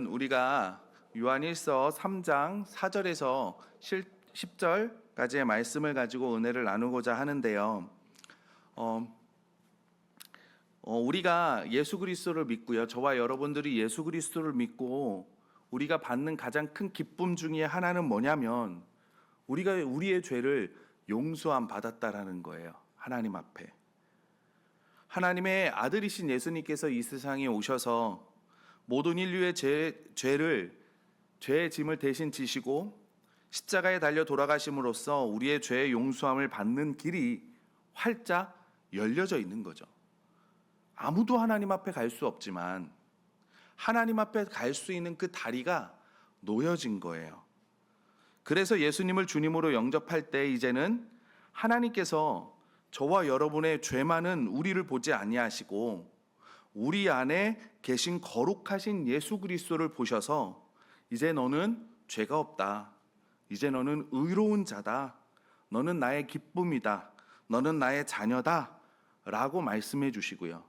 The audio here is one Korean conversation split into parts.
오늘은 우리가 요한일서 3장 4절에서 10절까지의 말씀을 가지고 은혜를 나누고자 하는데요. 우리가 예수 그리스도를 믿고요. 저와 여러분들이 예수 그리스도를 믿고 우리가 받는 가장 큰 기쁨 중에 하나는 뭐냐면 우리가 우리의 죄를 용서함 받았다라는 거예요. 하나님 앞에. 하나님의 아들이신 예수님께서 이 세상에 오셔서 모든 인류의 죄의 짐을 대신 지시고 십자가에 달려 돌아가심으로써 우리의 죄의 용서함을 받는 길이 활짝 열려져 있는 거죠. 아무도 하나님 앞에 갈 수 없지만 하나님 앞에 갈 수 있는 그 다리가 놓여진 거예요. 그래서 예수님을 주님으로 영접할 때 이제는 하나님께서 저와 여러분의 죄만은 우리를 보지 아니하시고 우리 안에 계신 거룩하신 예수 그리스도를 보셔서 이제 너는 죄가 없다. 이제 너는 의로운 자다. 너는 나의 기쁨이다. 너는 나의 자녀다. 라고 말씀해 주시고요.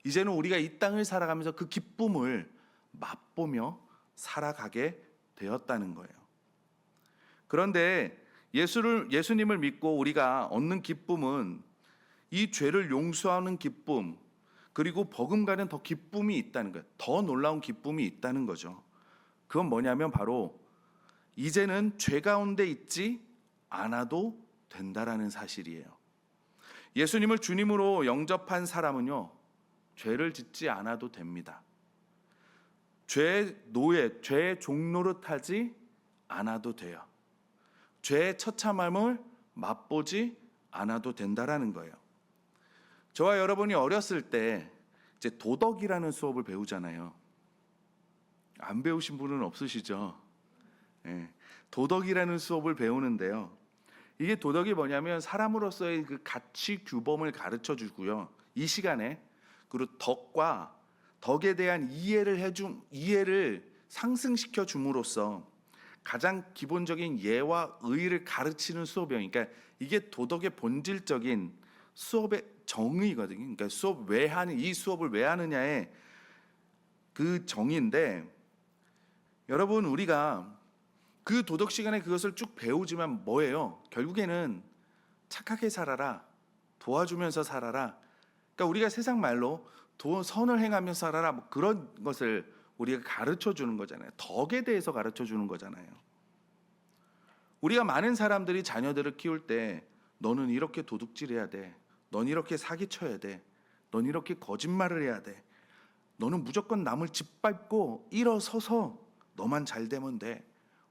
이제는 우리가 이 땅을 살아가면서 그 기쁨을 맛보며 살아가게 되었다는 거예요. 그런데 예수님을 믿고 우리가 얻는 기쁨은 이 죄를 용서하는 기쁨, 그리고 버금가는 더 기쁨이 있다는 거예요. 더 놀라운 기쁨이 있다는 거죠. 그건 뭐냐면 바로 이제는 죄 가운데 있지 않아도 된다라는 사실이에요. 예수님을 주님으로 영접한 사람은요, 죄를 짓지 않아도 됩니다. 죄의 노예, 죄의 종노릇하지 않아도 돼요. 죄의 처참함을 맛보지 않아도 된다라는 거예요. 저와 여러분이 어렸을 때 이제 도덕이라는 수업을 배우잖아요. 안 배우신 분은 없으시죠? 네. 도덕이라는 수업을 배우는데요. 이게 도덕이 뭐냐면 사람으로서의 그 가치 규범을 가르쳐 주고요. 이 시간에 그리고 덕에 대한 이해를 상승시켜 줌으로써 가장 기본적인 예와 의를 가르치는 수업이에요. 그러니까 이게 도덕의 본질적인 수업의 정의거든요. 그러니까 이 수업을 왜 하느냐의 그 정의인데, 여러분 우리가 그 도덕 시간에 그것을 쭉 배우지만 뭐예요? 결국에는 착하게 살아라, 도와주면서 살아라. 그러니까 우리가 세상 말로 선을 행하면서 살아라, 뭐 그런 것을 우리가 가르쳐 주는 거잖아요. 덕에 대해서 가르쳐 주는 거잖아요. 우리가 많은 사람들이 자녀들을 키울 때 너는 이렇게 도둑질해야 돼. 넌 이렇게 사기쳐야 돼. 넌 이렇게 거짓말을 해야 돼. 너는 무조건 남을 짓밟고 일어서서 너만 잘 되면 돼.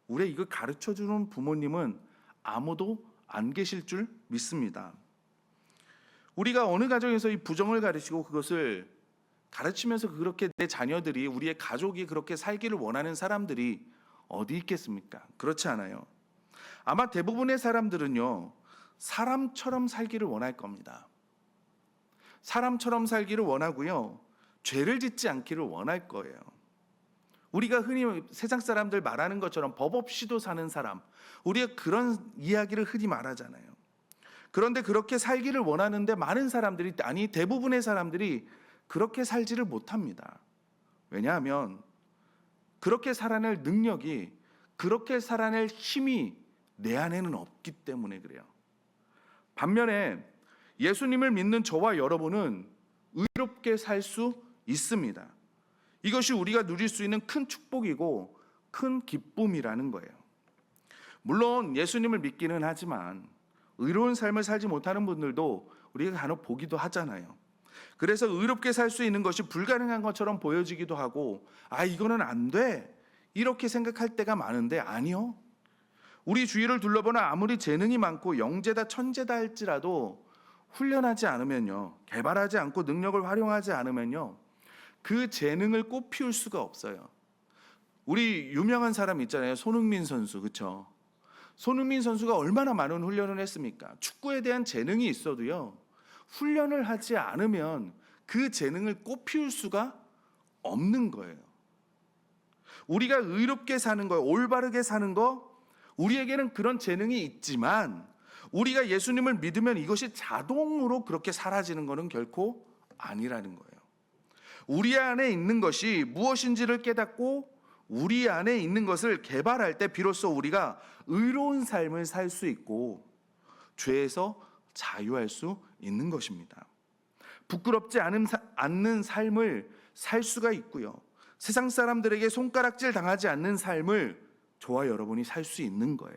우리 이거 가르쳐 주는 부모님은 아무도 안 계실 줄 믿습니다. 우리가 어느 가정에서 이 부정을 가르치고 그것을 가르치면서 그렇게 내 자녀들이, 우리의 가족이 그렇게 살기를 원하는 사람들이 어디 있겠습니까? 그렇지 않아요. 아마 대부분의 사람들은요, 사람처럼 살기를 원할 겁니다. 사람처럼 살기를 원하고요, 죄를 짓지 않기를 원할 거예요. 우리가 흔히 세상 사람들 말하는 것처럼 법 없이도 사는 사람, 우리가 그런 이야기를 흔히 말하잖아요. 그런데 그렇게 살기를 원하는데 많은 사람들이, 아니 대부분의 사람들이 그렇게 살지를 못합니다. 왜냐하면 그렇게 살아낼 능력이, 그렇게 살아낼 힘이 내 안에는 없기 때문에 그래요. 반면에 예수님을 믿는 저와 여러분은 의롭게 살 수 있습니다. 이것이 우리가 누릴 수 있는 큰 축복이고 큰 기쁨이라는 거예요. 물론 예수님을 믿기는 하지만 의로운 삶을 살지 못하는 분들도 우리가 간혹 보기도 하잖아요. 그래서 의롭게 살 수 있는 것이 불가능한 것처럼 보여지기도 하고, 이거는 안 돼, 이렇게 생각할 때가 많은데, 아니요. 우리 주위를 둘러보나 아무리 재능이 많고 영재다 천재다 할지라도 훈련하지 않으면요, 개발하지 않고 능력을 활용하지 않으면요, 그 재능을 꽃피울 수가 없어요. 우리 유명한 사람 있잖아요. 손흥민 선수, 그렇죠? 손흥민 선수가 얼마나 많은 훈련을 했습니까? 축구에 대한 재능이 있어도요, 훈련을 하지 않으면 그 재능을 꽃피울 수가 없는 거예요. 우리가 의롭게 사는 거, 올바르게 사는 거, 우리에게는 그런 재능이 있지만 우리가 예수님을 믿으면 이것이 자동으로 그렇게 사라지는 것은 결코 아니라는 거예요. 우리 안에 있는 것이 무엇인지를 깨닫고 우리 안에 있는 것을 개발할 때 비로소 우리가 의로운 삶을 살 수 있고 죄에서 자유할 수 있는 것입니다. 부끄럽지 않는 삶을 살 수가 있고요. 세상 사람들에게 손가락질 당하지 않는 삶을 저와 여러분이 살 수 있는 거예요.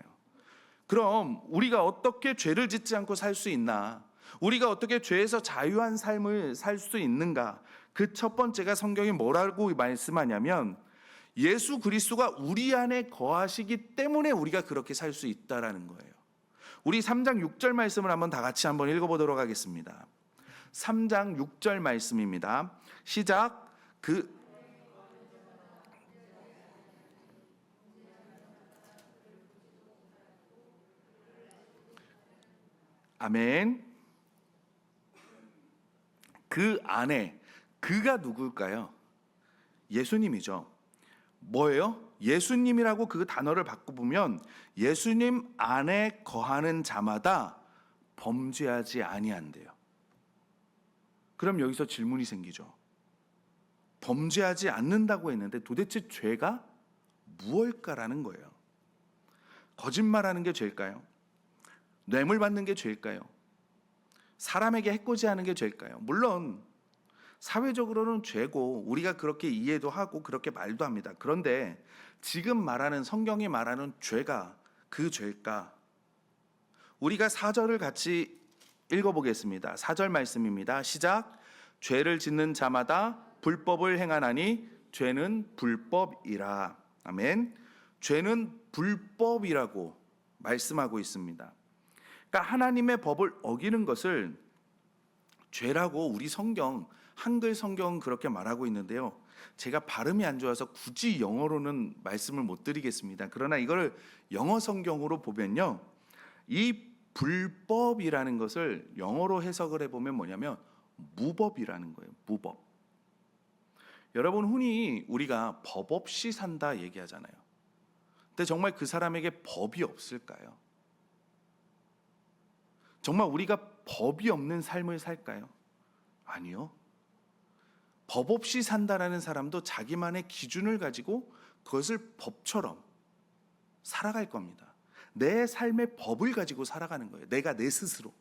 그럼 우리가 어떻게 죄를 짓지 않고 살 수 있나? 우리가 어떻게 죄에서 자유한 삶을 살 수 있는가? 그 첫 번째가 성경이 뭐라고 말씀하냐면 예수 그리스도가 우리 안에 거하시기 때문에 우리가 그렇게 살 수 있다라는 거예요. 우리 3장 6절 말씀을 한번 다 같이 한번 읽어보도록 하겠습니다. 3장 6절 말씀입니다. 시작. 아멘. 그 안에, 그가 누굴까요? 예수님이죠. 뭐예요? 예수님이라고 그 단어를 바꿔보면 예수님 안에 거하는 자마다 범죄하지 아니한대요. 그럼 여기서 질문이 생기죠. 범죄하지 않는다고 했는데 도대체 죄가 무엇일까라는 거예요. 거짓말하는 게 죄일까요? 뇌물 받는 게 죄일까요? 사람에게 해코지하는 게 죄일까요? 물론 사회적으로는 죄고 우리가 그렇게 이해도 하고 그렇게 말도 합니다. 그런데 지금 말하는 성경이 말하는 죄가 그 죄일까? 우리가 4절을 같이 읽어보겠습니다. 4절 말씀입니다. 시작. 죄를 짓는 자마다 불법을 행하나니 죄는 불법이라. 아멘. 죄는 불법이라고 말씀하고 있습니다. 그러니까 하나님의 법을 어기는 것을 죄라고 우리 성경, 한글 성경은 그렇게 말하고 있는데요. 제가 발음이 안 좋아서 굳이 영어로는 말씀을 못 드리겠습니다. 그러나 이걸 영어 성경으로 보면요. 이 불법이라는 것을 영어로 해석을 해보면 뭐냐면 무법이라는 거예요. 무법. 여러분 흔히 우리가 법 없이 산다 얘기하잖아요. 근데 정말 그 사람에게 법이 없을까요? 정말 우리가 법이 없는 삶을 살까요? 아니요. 법 없이 산다라는 사람도 자기만의 기준을 가지고 그것을 법처럼 살아갈 겁니다. 내 삶의 법을 가지고 살아가는 거예요. 내가 내 스스로.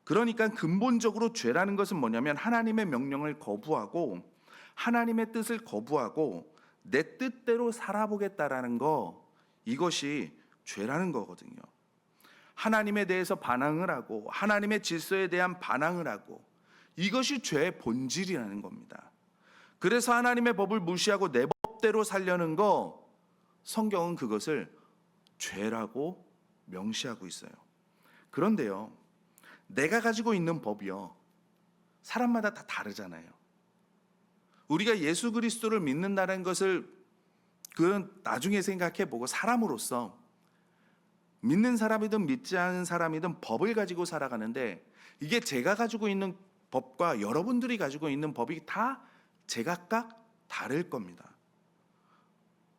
그러니까 근본적으로 죄라는 것은 뭐냐면 하나님의 명령을 거부하고 하나님의 뜻을 거부하고 내 뜻대로 살아보겠다라는 거, 이것이 죄라는 거거든요. 하나님에 대해서 반항을 하고 하나님의 질서에 대한 반항을 하고 이것이 죄의 본질이라는 겁니다. 그래서 하나님의 법을 무시하고 내 법대로 살려는 거, 성경은 그것을 죄라고 명시하고 있어요. 그런데요, 내가 가지고 있는 법이요, 사람마다 다 다르잖아요. 우리가 예수 그리스도를 믿는다는 것을 그건 나중에 생각해보고 사람으로서 믿는 사람이든 믿지 않는 사람이든 법을 가지고 살아가는데 이게 제가 가지고 있는 법과 여러분들이 가지고 있는 법이 다 제각각 다를 겁니다.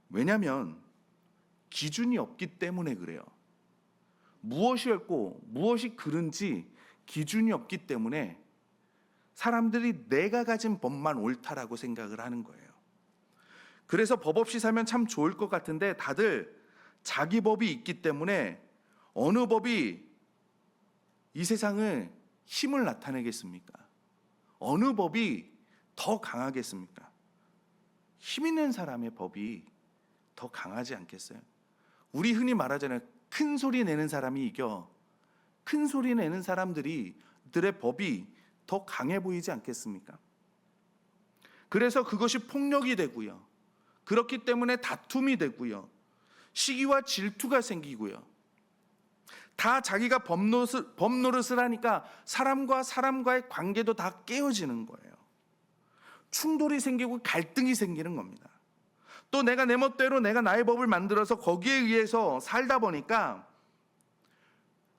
왜냐하면 기준이 없기 때문에 그래요. 무엇이 옳고 무엇이 그른지 기준이 없기 때문에 사람들이 내가 가진 법만 옳다라고 생각을 하는 거예요. 그래서 법 없이 살면 참 좋을 것 같은데 다들 자기 법이 있기 때문에 어느 법이 이 세상을 힘을 나타내겠습니까? 어느 법이 더 강하겠습니까? 힘 있는 사람의 법이 더 강하지 않겠어요? 우리 흔히 말하잖아요. 큰 소리 내는 사람이 이겨. 큰 소리 내는 사람들의 법이 더 강해 보이지 않겠습니까? 그래서 그것이 폭력이 되고요. 그렇기 때문에 다툼이 되고요. 시기와 질투가 생기고요. 다 자기가 법노릇을 하니까 사람과 사람과의 관계도 다 깨어지는 거예요. 충돌이 생기고 갈등이 생기는 겁니다. 또 내가 내 멋대로 내가 나의 법을 만들어서 거기에 의해서 살다 보니까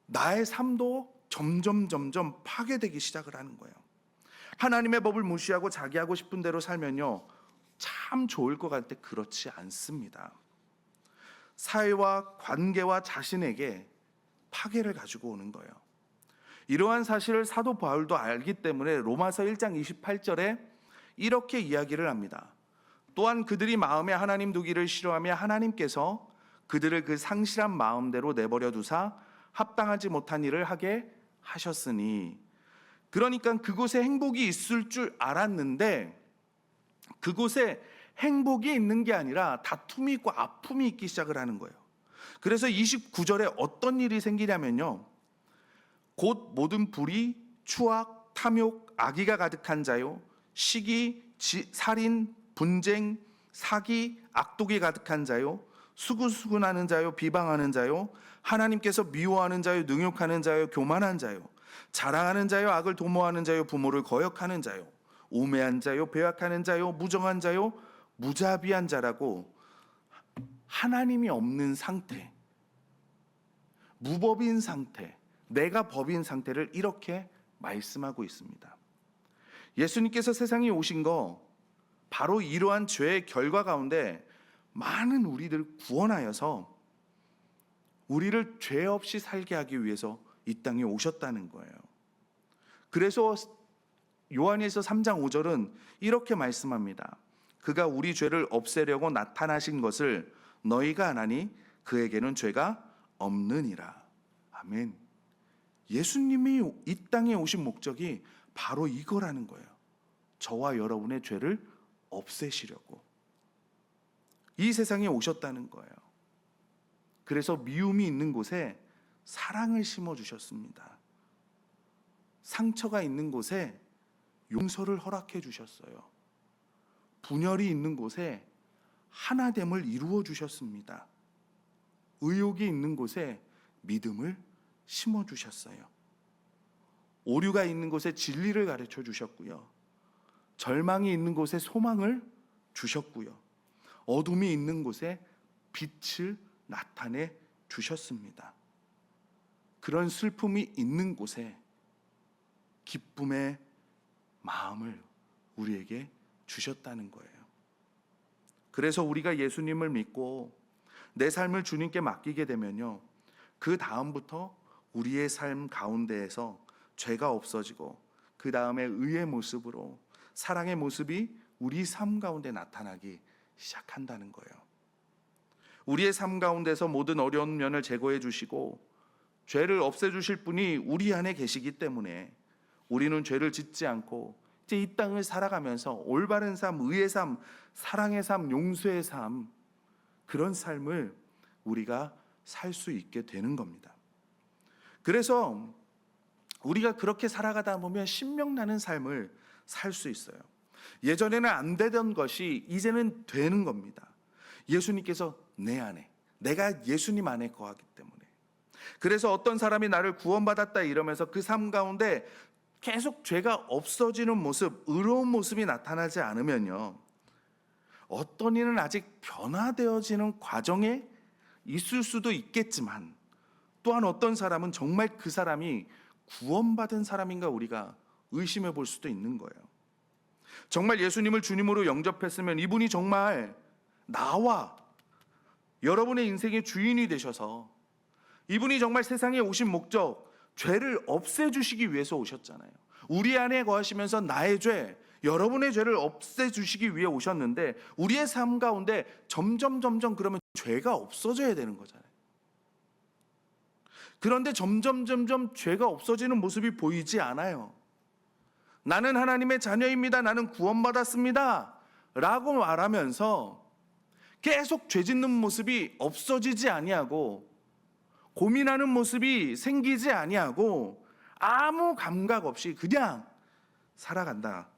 나의 삶도 점점 파괴되기 시작을 하는 거예요. 하나님의 법을 무시하고 자기 하고 싶은 대로 살면요, 참 좋을 것 같은데 그렇지 않습니다. 사회와 관계와 자신에게 파괴를 가지고 오는 거예요. 이러한 사실을 사도 바울도 알기 때문에 로마서 1장 28절에 이렇게 이야기를 합니다. 또한 그들이 마음에 하나님 두기를 싫어하며 하나님께서 그들을 그 상실한 마음대로 내버려 두사 합당하지 못한 일을 하게 하셨으니. 그러니까 그곳에 행복이 있을 줄 알았는데 그곳에 행복이 있는 게 아니라 다툼이 있고 아픔이 있기 시작을 하는 거예요. 그래서 29절에 어떤 일이 생기냐면요, 곧 모든 불의, 추악, 탐욕, 악의가 가득한 자요, 시기, 살인, 분쟁, 사기, 악독이 가득한 자요, 수구수군하는 자요, 비방하는 자요, 하나님께서 미워하는 자요, 능욕하는 자요, 교만한 자요, 자랑하는 자요, 악을 도모하는 자요, 부모를 거역하는 자요, 우매한 자요, 배역하는 자요, 무정한 자요, 무자비한 자라고 하나님이 없는 상태, 무법인 상태, 내가 법인 상태를 이렇게 말씀하고 있습니다. 예수님께서 세상에 오신 거 바로 이러한 죄의 결과 가운데 많은 우리들 구원하여서 우리를 죄 없이 살게 하기 위해서 이 땅에 오셨다는 거예요. 그래서 요한일서 3장 5절은 이렇게 말씀합니다. 그가 우리 죄를 없애려고 나타나신 것을 너희가 아나니 그에게는 죄가 없느니라. 아멘. 예수님이 이 땅에 오신 목적이 바로 이거라는 거예요. 저와 여러분의 죄를 없애시려고 이 세상에 오셨다는 거예요. 그래서 미움이 있는 곳에 사랑을 심어주셨습니다. 상처가 있는 곳에 용서를 허락해 주셨어요. 분열이 있는 곳에 하나됨을 이루어 주셨습니다. 의욕이 있는 곳에 믿음을 심어 주셨어요. 오류가 있는 곳에 진리를 가르쳐 주셨고요. 절망이 있는 곳에 소망을 주셨고요. 어둠이 있는 곳에 빛을 나타내 주셨습니다. 그런 슬픔이 있는 곳에 기쁨의 마음을 우리에게 주셨다는 거예요. 그래서 우리가 예수님을 믿고 내 삶을 주님께 맡기게 되면요, 그 다음부터 우리의 삶 가운데에서 죄가 없어지고 그 다음에 의의 모습으로 사랑의 모습이 우리 삶 가운데 나타나기 시작한다는 거예요. 우리의 삶 가운데서 모든 어려운 면을 제거해 주시고 죄를 없애 주실 분이 우리 안에 계시기 때문에 우리는 죄를 짓지 않고 이제 이 땅을 살아가면서 올바른 삶, 의의 삶, 사랑의 삶, 용서의 삶, 그런 삶을 우리가 살 수 있게 되는 겁니다. 그래서 우리가 그렇게 살아가다 보면 신명나는 삶을 살 수 있어요. 예전에는 안 되던 것이 이제는 되는 겁니다. 예수님께서 내 안에, 내가 예수님 안에 거하기 때문에. 그래서 어떤 사람이 나를 구원받았다 이러면서 그 삶 가운데 계속 죄가 없어지는 모습, 의로운 모습이 나타나지 않으면요, 어떤 이는 아직 변화되어지는 과정에 있을 수도 있겠지만 또한 어떤 사람은 정말 그 사람이 구원받은 사람인가 우리가 의심해 볼 수도 있는 거예요. 정말 예수님을 주님으로 영접했으면 이분이 정말 나와 여러분의 인생의 주인이 되셔서 이분이 정말 세상에 오신 목적, 죄를 없애주시기 위해서 오셨잖아요. 우리 안에 거하시면서 나의 죄, 여러분의 죄를 없애주시기 위해 오셨는데 우리의 삶 가운데 점점 그러면 죄가 없어져야 되는 거잖아요. 그런데 점점 죄가 없어지는 모습이 보이지 않아요. 나는 하나님의 자녀입니다. 나는 구원받았습니다. 라고 말하면서 계속 죄 짓는 모습이 없어지지 아니하고 고민하는 모습이 생기지 아니하고 아무 감각 없이 그냥 살아간다.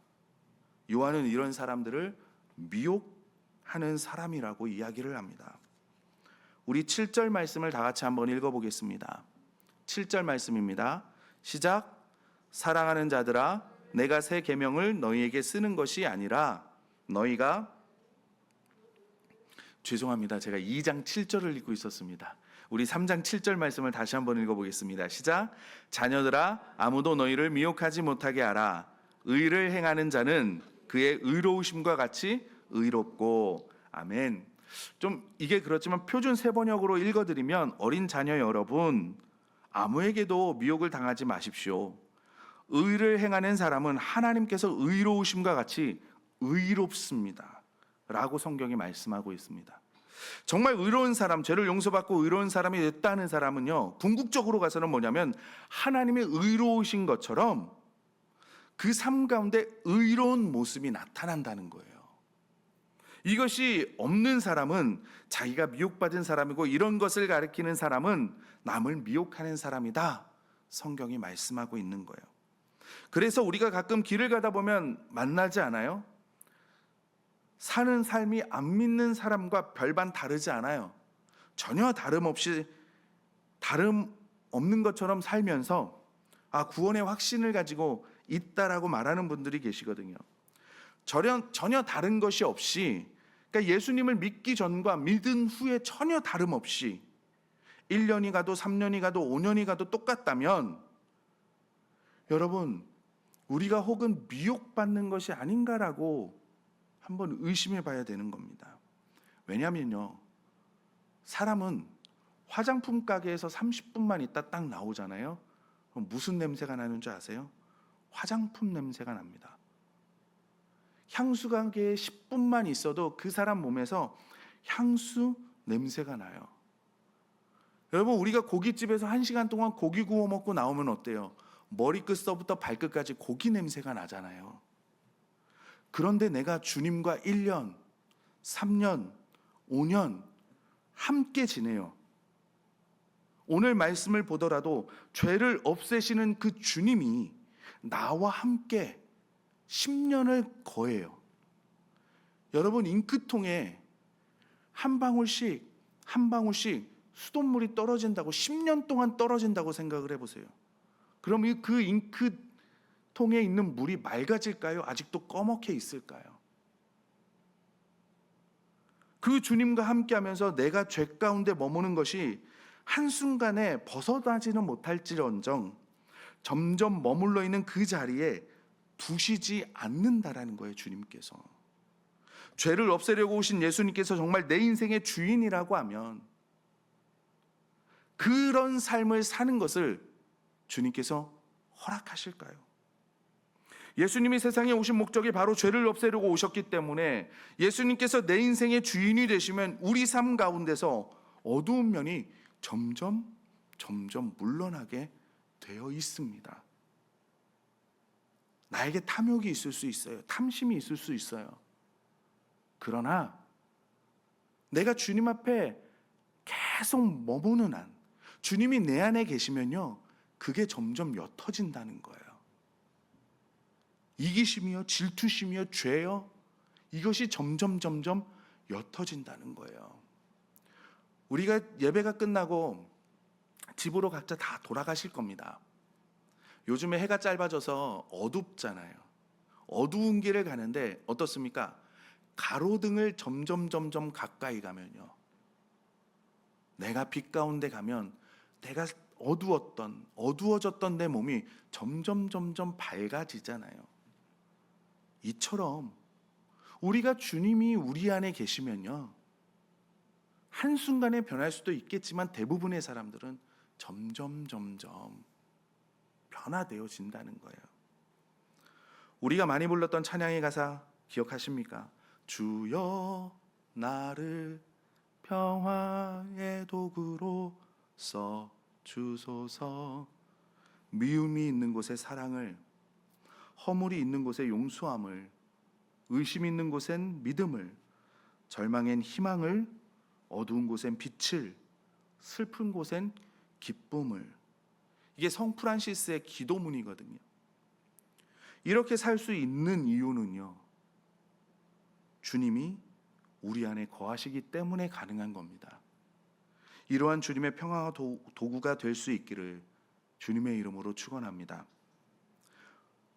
요한은 이런 사람들을 미혹하는 사람이라고 이야기를 합니다. 우리 7절 말씀을 다 같이 한번 읽어보겠습니다. 7절 말씀입니다. 시작. 사랑하는 자들아, 내가 새 계명을 너희에게 쓰는 것이 아니라 너희가, 죄송합니다. 제가 2장 7절을 읽고 있었습니다. 우리 3장 7절 말씀을 다시 한번 읽어보겠습니다. 시작. 자녀들아, 아무도 너희를 미혹하지 못하게 하라. 의를 행하는 자는 그의 의로우심과 같이 의롭고. 아멘. 좀 이게 그렇지만 표준 세번역으로 읽어드리면, 어린 자녀 여러분, 아무에게도 미혹을 당하지 마십시오. 의를 행하는 사람은 하나님께서 의로우심과 같이 의롭습니다 라고 성경이 말씀하고 있습니다. 정말 의로운 사람, 죄를 용서받고 의로운 사람이 됐다는 사람은요, 궁극적으로 가서는 뭐냐면 하나님의 의로우신 것처럼 그 삶 가운데 의로운 모습이 나타난다는 거예요. 이것이 없는 사람은 자기가 미혹받은 사람이고, 이런 것을 가리키는 사람은 남을 미혹하는 사람이다, 성경이 말씀하고 있는 거예요. 그래서 우리가 가끔 길을 가다 보면 만나지 않아요? 사는 삶이 안 믿는 사람과 별반 다르지 않아요. 전혀 다름 없는 것처럼 살면서 구원의 확신을 가지고 있다라고 말하는 분들이 계시거든요. 전혀 다른 것이 없이, 그러니까 예수님을 믿기 전과 믿은 후에 전혀 다름 없이 1년이 가도 3년이 가도 5년이 가도 똑같다면, 여러분, 우리가 혹은 미혹받는 것이 아닌가라고 한번 의심해 봐야 되는 겁니다. 왜냐면요, 사람은 화장품 가게에서 30분만 있다 딱 나오잖아요. 그럼 무슨 냄새가 나는 줄 아세요? 화장품 냄새가 납니다. 향수 가게에 10분만 있어도 그 사람 몸에서 향수 냄새가 나요. 여러분, 우리가 고깃집에서 1시간 동안 고기 구워 먹고 나오면 어때요? 머리끝서부터 발끝까지 고기 냄새가 나잖아요. 그런데 내가 주님과 1년, 3년, 5년 함께 지내요. 오늘 말씀을 보더라도 죄를 없애시는 그 주님이 나와 함께 10년을 거해요. 여러분, 잉크통에 한 방울씩 수돗물이 떨어진다고, 10년 동안 떨어진다고 생각을 해보세요. 그럼 그 잉크통에 있는 물이 맑아질까요? 아직도 꺼멓게 있을까요? 그 주님과 함께하면서 내가 죄 가운데 머무는 것이 한순간에 벗어나지는 못할지언정 점점 머물러 있는 그 자리에 두시지 않는다라는 거예요. 주님께서 죄를 없애려고 오신 예수님께서 정말 내 인생의 주인이라고 하면 그런 삶을 사는 것을 주님께서 허락하실까요? 예수님이 세상에 오신 목적이 바로 죄를 없애려고 오셨기 때문에 예수님께서 내 인생의 주인이 되시면 우리 삶 가운데서 어두운 면이 점점 물러나게 되어 있습니다. 나에게 탐욕이 있을 수 있어요. 탐심이 있을 수 있어요. 그러나 내가 주님 앞에 계속 머무는 한, 주님이 내 안에 계시면요, 그게 점점 옅어진다는 거예요. 이기심이요, 질투심이요, 죄요, 이것이 점점 옅어진다는 거예요. 우리가 예배가 끝나고 집으로 각자 다 돌아가실 겁니다. 요즘에 해가 짧아져서 어둡잖아요. 어두운 길을 가는데 어떻습니까? 가로등을 점점 가까이 가면요, 내가 빛 가운데 가면 내가 어두워졌던 내 몸이 점점 밝아지잖아요. 이처럼 우리가 주님이 우리 안에 계시면요, 한순간에 변할 수도 있겠지만 대부분의 사람들은 점점 변화되어진다는 거예요. 우리가 많이 불렀던 찬양의 가사 기억하십니까? 주여 나를 평화의 도구로 써 주소서. 미움이 있는 곳에 사랑을, 허물이 있는 곳에 용서함을, 의심 있는 곳엔 믿음을, 절망엔 희망을, 어두운 곳엔 빛을, 슬픈 곳엔 기쁨을. 이게 성 프란시스의 기도문이거든요. 이렇게 살 수 있는 이유는요, 주님이 우리 안에 거하시기 때문에 가능한 겁니다. 이러한 주님의 평화와 도구가 될 수 있기를 주님의 이름으로 축원합니다.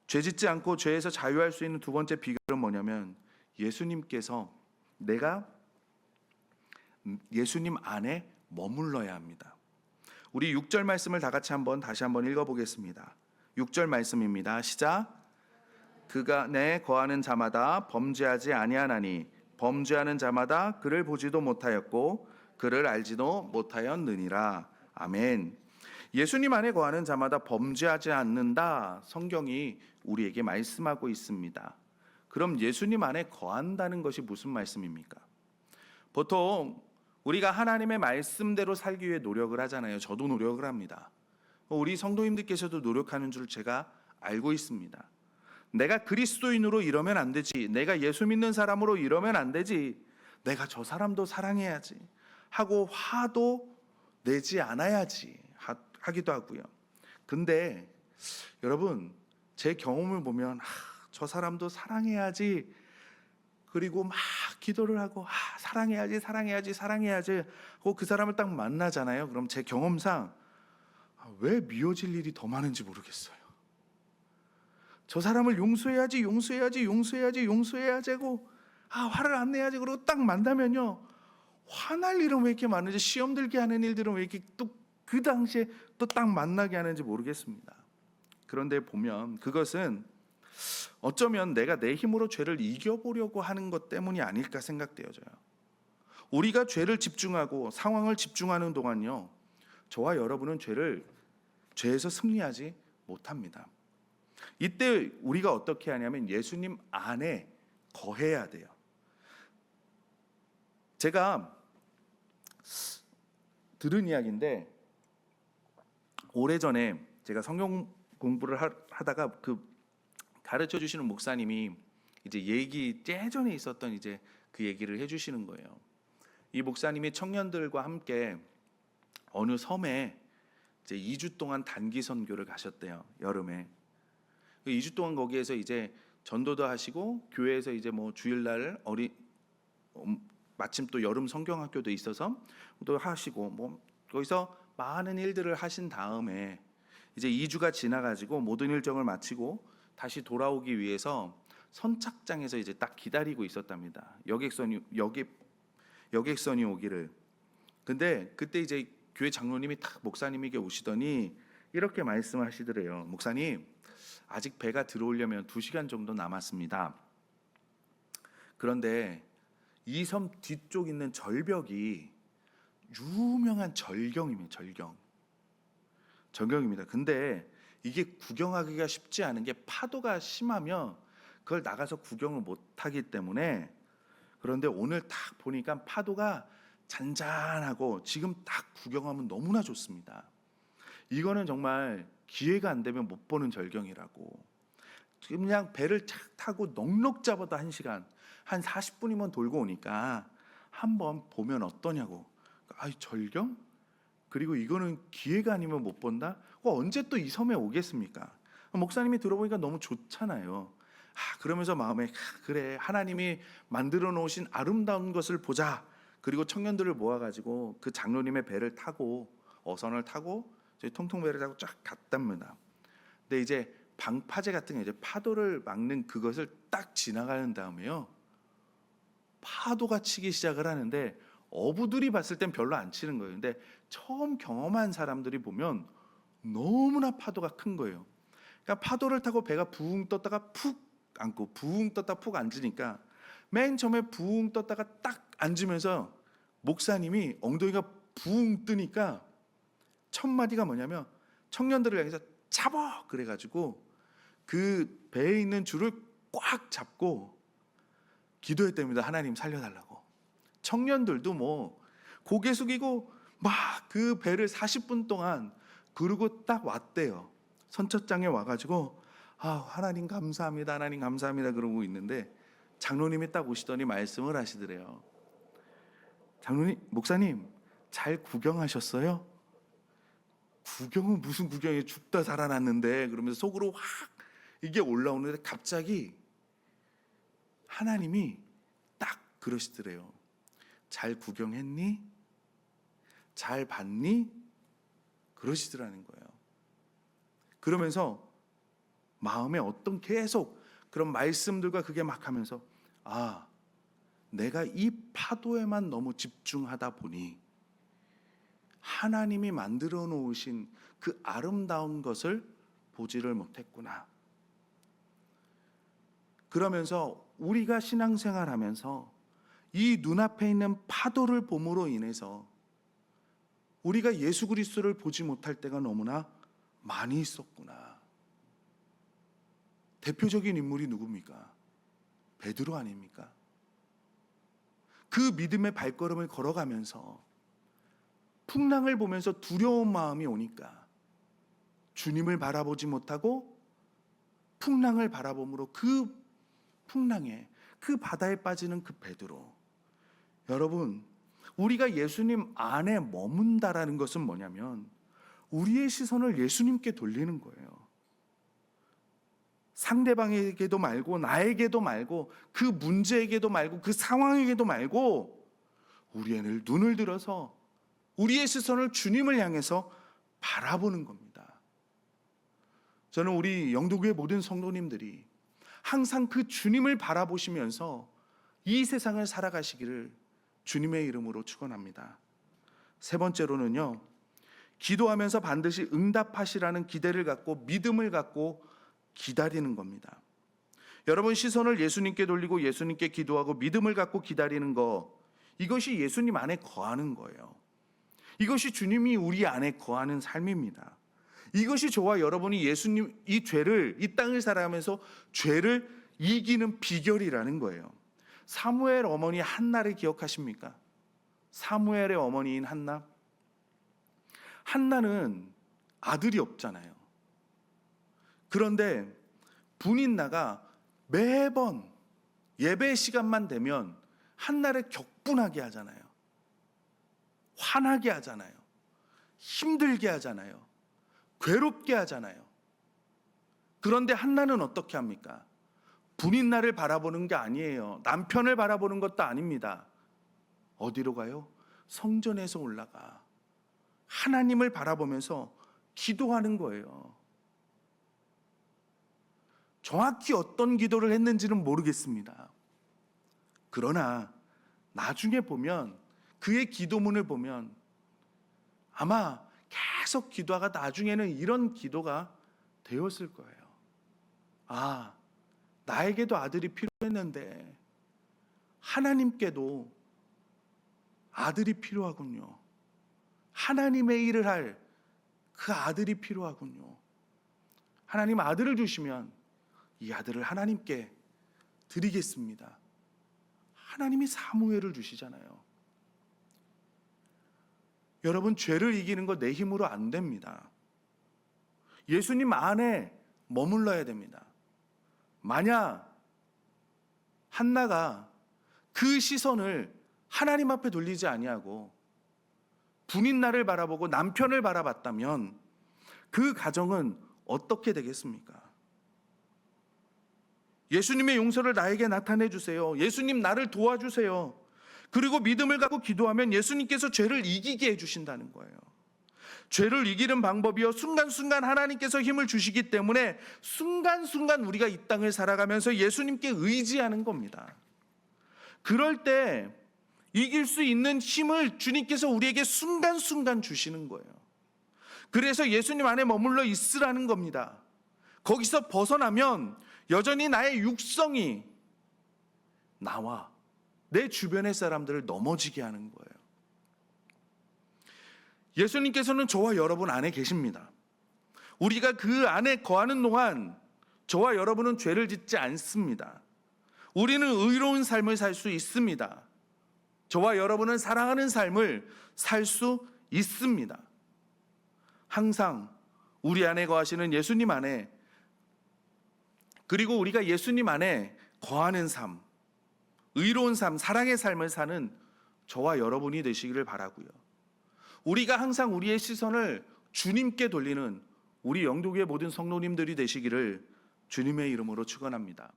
죄짓지 않고 죄에서 자유할 수 있는 두 번째 비결은 뭐냐면, 예수님께서, 내가 예수님 안에 머물러야 합니다. 우리 6절 말씀을 다 같이 다시 한번 읽어보겠습니다. 6절 말씀입니다. 시작. 그가 내 거하는 자마다 범죄하지 아니하나니 범죄하는 자마다 그를 보지도 못하였고 그를 알지도 못하였느니라. 아멘. 예수님 안에 거하는 자마다 범죄하지 않는다, 성경이 우리에게 말씀하고 있습니다. 그럼 예수님 안에 거한다는 것이 무슨 말씀입니까? 보통 우리가 하나님의 말씀대로 살기 위해 노력을 하잖아요. 저도 노력을 합니다. 우리 성도님들께서도 노력하는 줄 제가 알고 있습니다. 내가 그리스도인으로 이러면 안 되지. 내가 예수 믿는 사람으로 이러면 안 되지. 내가 저 사람도 사랑해야지 하고 화도 내지 않아야지 하기도 하고요. 근데 여러분, 제 경험을 보면 저 사람도 사랑해야지, 그리고 막 기도를 하고 사랑해야지 하고 그 사람을 딱 만나잖아요. 그럼 제 경험상 왜 미워질 일이 더 많은지 모르겠어요. 저 사람을 용서해야지 하고 화를 안 내야지 그러고 딱 만나면요, 화날 일은 왜 이렇게 많은지, 시험 들게 하는 일들은 왜 이렇게 또 그 당시에 또 딱 만나게 하는지 모르겠습니다. 그런데 보면 그것은 어쩌면 내가 내 힘으로 죄를 이겨보려고 하는 것 때문이 아닐까 생각되어져요. 우리가 죄를 집중하고 상황을 집중하는 동안요, 저와 여러분은 죄에서 승리하지 못합니다. 이때 우리가 어떻게 하냐면 예수님 안에 거해야 돼요. 제가 들은 이야기인데, 오래전에 제가 성경 공부를 하다가 가르쳐 주시는 목사님이 이제 예전에 있었던 이제 그 얘기를 해주시는 거예요. 이 목사님이 청년들과 함께 어느 섬에 이제 2주 동안 단기 선교를 가셨대요. 여름에. 2주 동안 거기에서 이제 전도도 하시고, 교회에서 이제 뭐 주일날 마침 또 여름 성경학교도 있어서 또 하시고, 뭐 거기서 많은 일들을 하신 다음에 이제 2주가 지나가지고 모든 일정을 마치고 다시 돌아오기 위해서 선착장에서 이제 딱 기다리고 있었답니다. 여객선이 오기를. 근데 그때 이제 교회 장로님이 딱 목사님에게 오시더니 이렇게 말씀하시더래요. 목사님, 아직 배가 들어오려면 2시간 정도 남았습니다. 그런데 이 섬 뒤쪽 있는 절벽이 유명한 절경입니다. 절경입니다. 근데 이게 구경하기가 쉽지 않은 게, 파도가 심하면 그걸 나가서 구경을 못 하기 때문에. 그런데 오늘 딱 보니까 파도가 잔잔하고 지금 딱 구경하면 너무나 좋습니다. 이거는 정말 기회가 안 되면 못 보는 절경이라고. 그냥 배를 착 타고 넉넉 잡아도 1시간, 한 40분이면 돌고 오니까 한번 보면 어떠냐고. 절경? 그리고 이거는 기회가 아니면 못 본다? 언제 또 이 섬에 오겠습니까? 목사님이 들어보니까 너무 좋잖아요. 그러면서 마음에 그래, 하나님이 만들어 놓으신 아름다운 것을 보자. 그리고 청년들을 모아가지고 그 장로님의 배를 타고, 어선을 타고 저희 통통배를 타고 쫙 갔답니다. 근데 이제 방파제 같은 게 이제 파도를 막는 그것을 딱 지나가는 다음에요, 파도가 치기 시작을 하는데 어부들이 봤을 땐 별로 안 치는 거예요. 근데 처음 경험한 사람들이 보면 너무나 파도가 큰 거예요. 그러니까 파도를 타고 배가 붕 떴다가 푹 앉고, 붕 떴다가 푹 앉으니까 맨 처음에 붕 떴다가 딱 앉으면서 목사님이 엉덩이가 붕 뜨니까 첫 마디가 뭐냐면 청년들을 향해서 잡아! 그래가지고 그 배에 있는 줄을 꽉 잡고 기도했답니다. 하나님 살려달라고. 청년들도 뭐 고개 숙이고 막 그 배를 40분 동안 그러고 딱 왔대요. 선착장에 와가지고 하나님 감사합니다, 하나님 감사합니다 그러고 있는데, 장로님이 딱 오시더니 말씀을 하시더래요. 장로님, 목사님 잘 구경하셨어요? 구경은 무슨 구경이에요, 죽다 살아났는데. 그러면서 속으로 확 이게 올라오는데 갑자기 하나님이 딱 그러시더래요. 잘 구경했니? 잘 봤니? 그러시더라는 거예요. 그러면서 마음에 어떤 계속 그런 말씀들과 그게 막 하면서 내가 이 파도에만 너무 집중하다 보니 하나님이 만들어 놓으신 그 아름다운 것을 보지를 못했구나. 그러면서 우리가 신앙생활하면서 이 눈앞에 있는 파도를 봄으로 인해서 우리가 예수 그리스도를 보지 못할 때가 너무나 많이 있었구나. 대표적인 인물이 누굽니까? 베드로 아닙니까? 그 믿음의 발걸음을 걸어가면서 풍랑을 보면서 두려운 마음이 오니까 주님을 바라보지 못하고 풍랑을 바라봄으로 그 풍랑에, 그 바다에 빠지는 그 베드로. 여러분, 우리가 예수님 안에 머문다라는 것은 뭐냐면 우리의 시선을 예수님께 돌리는 거예요. 상대방에게도 말고, 나에게도 말고, 그 문제에게도 말고, 그 상황에게도 말고, 우리의 눈을 들어서 우리의 시선을 주님을 향해서 바라보는 겁니다. 저는 우리 영도교회 모든 성도님들이 항상 그 주님을 바라보시면서 이 세상을 살아가시기를 주님의 이름으로 축원합니다. 세 번째로는요, 기도하면서 반드시 응답하시라는 기대를 갖고 믿음을 갖고 기다리는 겁니다. 여러분, 시선을 예수님께 돌리고 예수님께 기도하고 믿음을 갖고 기다리는 거, 이것이 예수님 안에 거하는 거예요. 이것이 주님이 우리 안에 거하는 삶입니다. 이것이 저와 여러분이 예수님, 이 죄를, 이 땅을 살아가면서 죄를 이기는 비결이라는 거예요. 사무엘 어머니 한나를 기억하십니까? 사무엘의 어머니인 한나. 한나는 아들이 없잖아요. 그런데 분인나가 매번 예배 시간만 되면 한나를 격분하게 하잖아요. 화나게 하잖아요. 힘들게 하잖아요. 괴롭게 하잖아요. 그런데 한나는 어떻게 합니까? 분인나를 바라보는 게 아니에요. 남편을 바라보는 것도 아닙니다. 어디로 가요? 성전에서 올라가 하나님을 바라보면서 기도하는 거예요. 정확히 어떤 기도를 했는지는 모르겠습니다. 그러나 나중에 보면, 그의 기도문을 보면 아마 계속 기도하가 나중에는 이런 기도가 되었을 거예요. 아, 나에게도 아들이 필요했는데 하나님께도 아들이 필요하군요. 하나님의 일을 할 그 아들이 필요하군요. 하나님 아들을 주시면 이 아들을 하나님께 드리겠습니다. 하나님이 사무엘을 주시잖아요. 여러분, 죄를 이기는 거 내 힘으로 안 됩니다. 예수님 안에 머물러야 됩니다. 만약 한나가 그 시선을 하나님 앞에 돌리지 아니하고 분인나를 바라보고 남편을 바라봤다면 그 가정은 어떻게 되겠습니까? 예수님의 용서를 나에게 나타내 주세요. 예수님, 나를 도와주세요. 그리고 믿음을 갖고 기도하면 예수님께서 죄를 이기게 해주신다는 거예요. 죄를 이기는 방법이요, 순간순간 하나님께서 힘을 주시기 때문에 순간순간 우리가 이 땅을 살아가면서 예수님께 의지하는 겁니다. 그럴 때 이길 수 있는 힘을 주님께서 우리에게 순간순간 주시는 거예요. 그래서 예수님 안에 머물러 있으라는 겁니다. 거기서 벗어나면 여전히 나의 육성이 나와 내 주변의 사람들을 넘어지게 하는 거예요. 예수님께서는 저와 여러분 안에 계십니다. 우리가 그 안에 거하는 동안 저와 여러분은 죄를 짓지 않습니다. 우리는 의로운 삶을 살 수 있습니다. 저와 여러분은 사랑하는 삶을 살 수 있습니다. 항상 우리 안에 거하시는 예수님 안에, 그리고 우리가 예수님 안에 거하는 삶, 의로운 삶, 사랑의 삶을 사는 저와 여러분이 되시기를 바라고요. 우리가 항상 우리의 시선을 주님께 돌리는 우리 영도교회 모든 성도님들이 되시기를 주님의 이름으로 축원합니다.